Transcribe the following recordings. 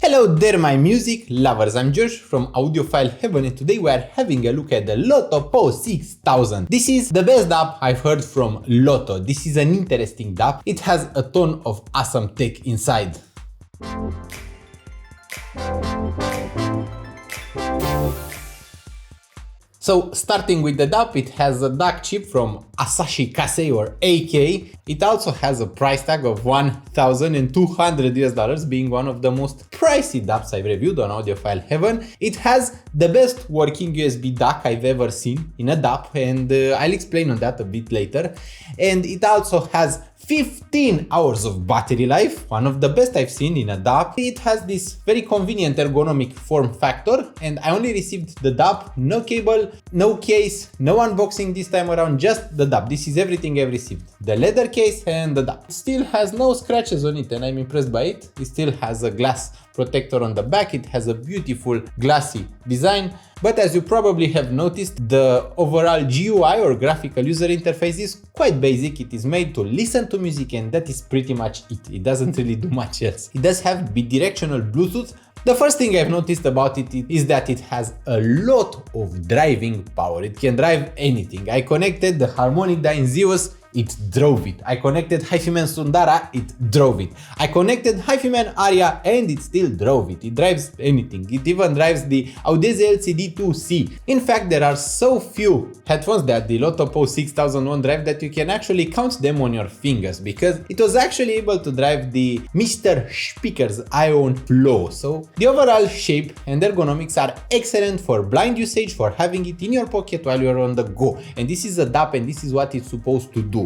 Hello there my music lovers, I'm George from Audiophile Heaven and today we are having a look at the Lotoo PAW 6000. This is the best DAW I've heard from Lotoo. This is an interesting DAW. It has a ton of awesome tech inside. So starting with the DAW, it has a DAC chip from Asahi Kasei or AK. It also has a price tag of $1,200 being one of the most pricey DAWs I've reviewed on Audiophile Heaven. It has the best working USB DAC I've ever seen in a DAW and I'll explain on that a bit later. And it also has 15 hours of battery life, one of the best I've seen in a DAW. It has this very convenient ergonomic form factor and I only received the DAW, no cable, no case, no unboxing this time around, just the DAW. This is everything I've received. The leather case and the DAW. It still has no scratches on it and I'm impressed by it. It still has a glass protector on the back. It has a beautiful glassy design. But as you probably have noticed, the overall GUI or graphical user interface is quite basic. It is made to listen to music and that is pretty much it. It doesn't really do much else. It does have bidirectional Bluetooth. The first thing I've noticed about it is that it has a lot of driving power. It can drive anything. I connected the harmonic Dyne Zeus, it drove it. I connected HiFi Man Sundara, it drove it. I connected HiFi Man Aria and it still drove it. It drives anything. It even drives the Audeze LCD2C. In fact, there are so few headphones that the Lotoo PAW 6000 won't drive that you can actually count them on your fingers, because it was actually able to drive the Mr. Speaker's Ion Flow. So the overall shape and ergonomics are excellent for blind usage, for having it in your pocket while you're on the go. And this is a DAW and this is what it's supposed to do.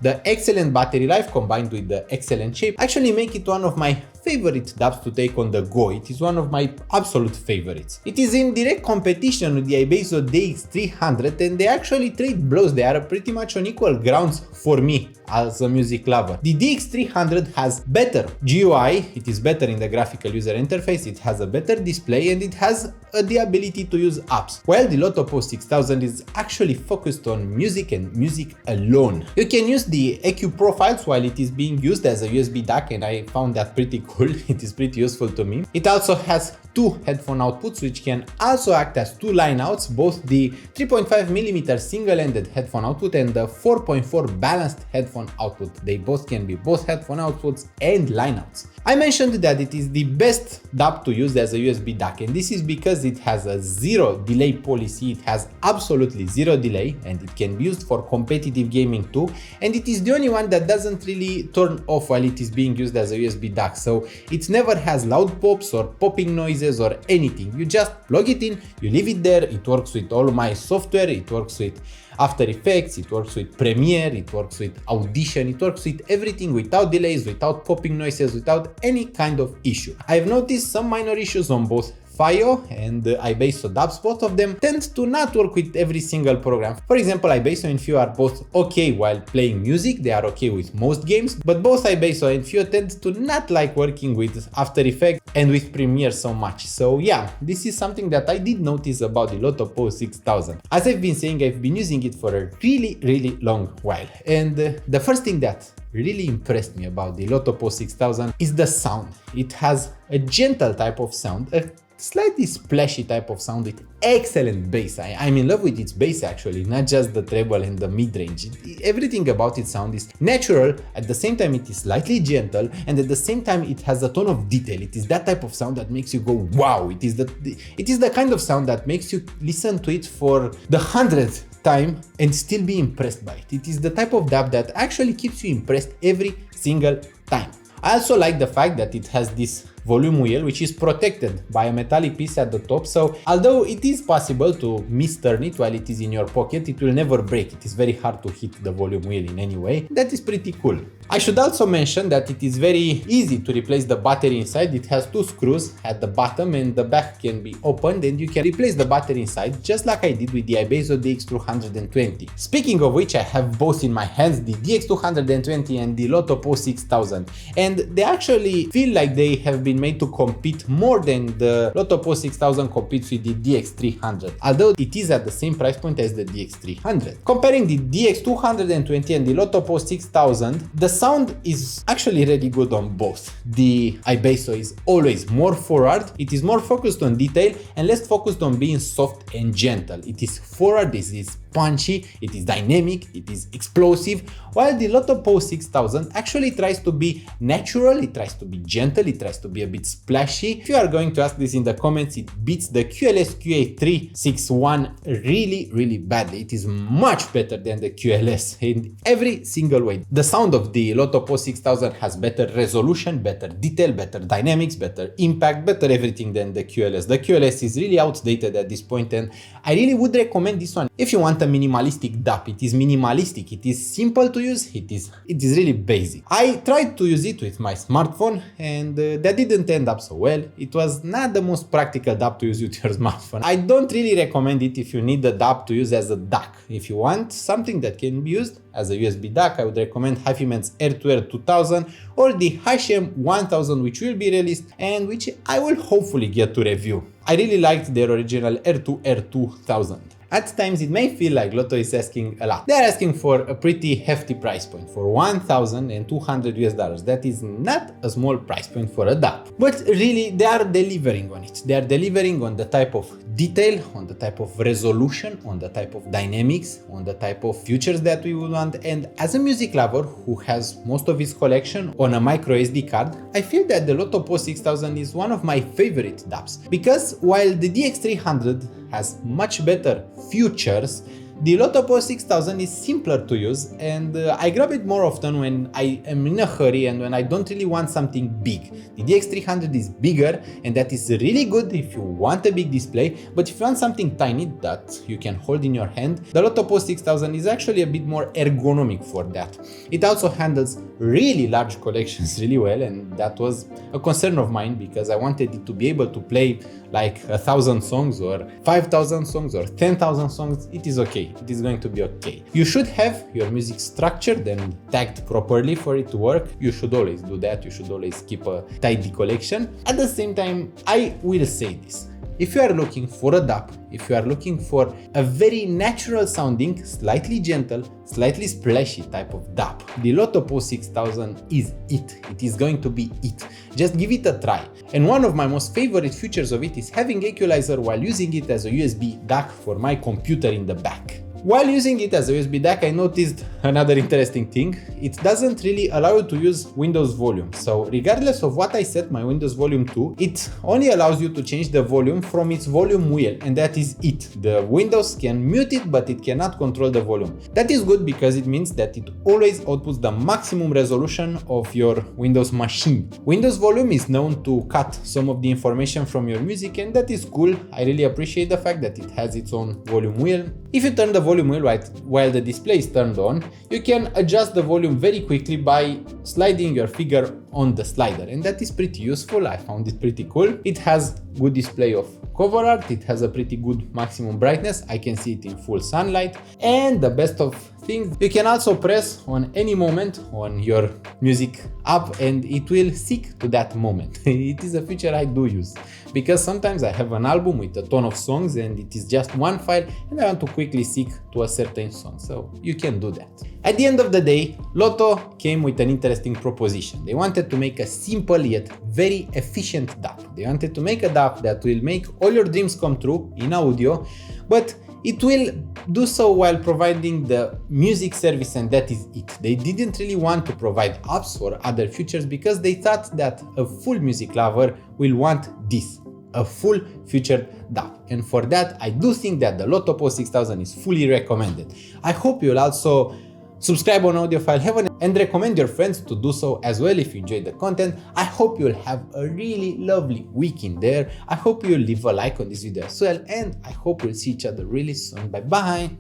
The excellent battery life combined with the excellent shape actually make it one of my favorite DAWs to take on the go. It is one of my absolute favorites. It is in direct competition with the IBESO DX300 and they actually trade blows. They are pretty much on equal grounds for me as a music lover. The DX300 has better GUI, it is better in the graphical user interface, it has a better display and it has the ability to use apps, while the Lotoo PAW 6000 is actually focused on music and music alone. You can use the EQ profiles while it is being used as a USB DAC and I found that pretty cool. It is pretty useful to me. It also has two headphone outputs which can also act as two line outs, both the 3.5mm single-ended headphone output and the 4.4 balanced headphone output. They both can be both headphone outputs and line outs. I mentioned that it is the best DAW to use as a USB DAC and this is because it has a zero delay policy. It has absolutely zero delay and it can be used for competitive gaming too, and it is the only one that doesn't really turn off while it is being used as a USB DAC. So it never has loud pops or popping noises or anything. You just plug it in, you leave it there, it works with all my software, it works with After Effects, it works with Premiere, it works with Audition, it works with everything without delays, without popping noises, without any kind of issue. I've noticed some minor issues on both FiO and IBESO DAWs. Both of them tend to not work with every single program. For example, IBESO and FiO are both okay while playing music, they are okay with most games, but both IBESO and FiO tend to not like working with After Effects and with Premiere so much. So yeah, this is something that I did notice about the Lotoo PAW 6000. As I've been saying, I've been using it for a really long while, and the first thing that really impressed me about the Lotoo PAW 6000 is the sound. It has a gentle type of sound, a slightly splashy type of sound with excellent bass. I'm in love with its bass actually, not just the treble and the mid-range. Everything about its sound is natural, at the same time it is slightly gentle, and at the same time it has a ton of detail. It is that type of sound that makes you go wow. It is the kind of sound that makes you listen to it for the 100th time and still be impressed by it. It is the type of DAW that actually keeps you impressed every single time. I also like the fact that it has this volume wheel which is protected by a metallic piece at the top, so although it is possible to misturn it while it is in your pocket, it will never break. It is very hard to hit the volume wheel in any way. That is pretty cool. I should also mention that it is very easy to replace the battery inside. It has two screws at the bottom and the back can be opened and you can replace the battery inside, just like I did with the IBESO DX220. Speaking of which, I have both in my hands, the DX220 and the Lotoo PAW 6000, and they actually feel like they have been been made to compete more than the Lotoo PAW 6000 competes with the DX300, although it is at the same price point as the DX300. Comparing the DX220 and the Lotoo PAW 6000, the sound is actually really good on both. The iBasso is always more forward, it is more focused on detail and less focused on being soft and gentle. It is forward, it is punchy, it is dynamic, it is explosive, while the Lotoo PAW 6000 actually tries to be natural, it tries to be gentle, it tries to be a bit splashy. If you are going to ask this in the comments, it beats the QLS QA361 really badly. It is much better than the QLS in every single way. The sound of the Lotoo PAW 6000 has better resolution, better detail, better dynamics, better impact, better everything than the QLS. The QLS is really outdated at this point, and I really would recommend this one if you want a minimalistic DAP. It is minimalistic, it is simple to use, it is really basic. I tried to use it with my smartphone and that didn't end up so well. It was not the most practical DAP to use with your smartphone. I don't really recommend it if you need the DAP to use as a DAC. If you want something that can be used as a USB DAC, I would recommend HiFiMan's Air-to-Air 2000 or the HiShem 1000, which will be released and which I will hopefully get to review. I really liked their original Air-to-Air 2000. At times it may feel like Lotoo is asking a lot. They are asking for a pretty hefty price point, for $1,200 US. That is not a small price point for a DAP. But really they are delivering on it. They are delivering on the type of detail, on the type of resolution, on the type of dynamics, on the type of features that we would want. And as a music lover who has most of his collection on a micro SD card, I feel that the Lotoo PAW 6000 is one of my favorite DAPs. Because while the DX300 has much better features, the Lotoo PAW 6000 is simpler to use, and I grab it more often when I am in a hurry and when I don't really want something big. The DX300 is bigger, and that is really good if you want a big display, but if you want something tiny that you can hold in your hand, the Lotoo PAW 6000 is actually a bit more ergonomic for that. It also handles really large collections really well, and that was a concern of mine because I wanted it to be able to play like 1,000 songs or 5,000 songs or 10,000 songs. It is okay. It is going to be okay. You should have your music structured and tagged properly for it to work. You should always do that. You should always keep a tidy collection. At the same time, I will say this. If you are looking for a DAP, if you are looking for a very natural sounding, slightly gentle, slightly splashy type of DAP, the Lotoo PAW 6000 is it. It is going to be it. Just give it a try. And one of my most favorite features of it is having equalizer while using it as a USB DAC for my computer in the back. While using it as a USB DAC, I noticed another interesting thing. It doesn't really allow you to use Windows volume. So regardless of what I set my Windows volume to, it only allows you to change the volume from its volume wheel, and that is it. The Windows can mute it, but it cannot control the volume. That is good because it means that it always outputs the maximum resolution of your Windows machine. Windows volume is known to cut some of the information from your music, and that is cool. I really appreciate the fact that it has its own volume wheel. If you turn the volume wheel while the display is turned on, you can adjust the volume very quickly by sliding your finger on the slider, and that is pretty useful. I found it pretty cool. It has good display of cover art, it has a pretty good maximum brightness, I can see it in full sunlight, and the best of things, you can also press on any moment on your music app and it will seek to that moment. It is a feature I do use because sometimes I have an album with a ton of songs and it is just one file and I want to quickly seek to a certain song, so you can do that. At the end of the day, Lotoo came with an interesting proposition. They wanted to make a simple yet very efficient DAP. They wanted to make a DAP that will make all your dreams come true in audio, but it will do so while providing the music service, and that is it. They didn't really want to provide apps or other features because they thought that a full music lover will want this, a full featured DAP. And for that, I do think that the Lotoo PAW 6000 is fully recommended. I hope you'll also subscribe on Audiophile Heaven and recommend your friends to do so as well if you enjoyed the content. I hope you'll have a really lovely week in there. I hope you'll leave a like on this video as well, and I hope we'll see each other really soon. Bye bye!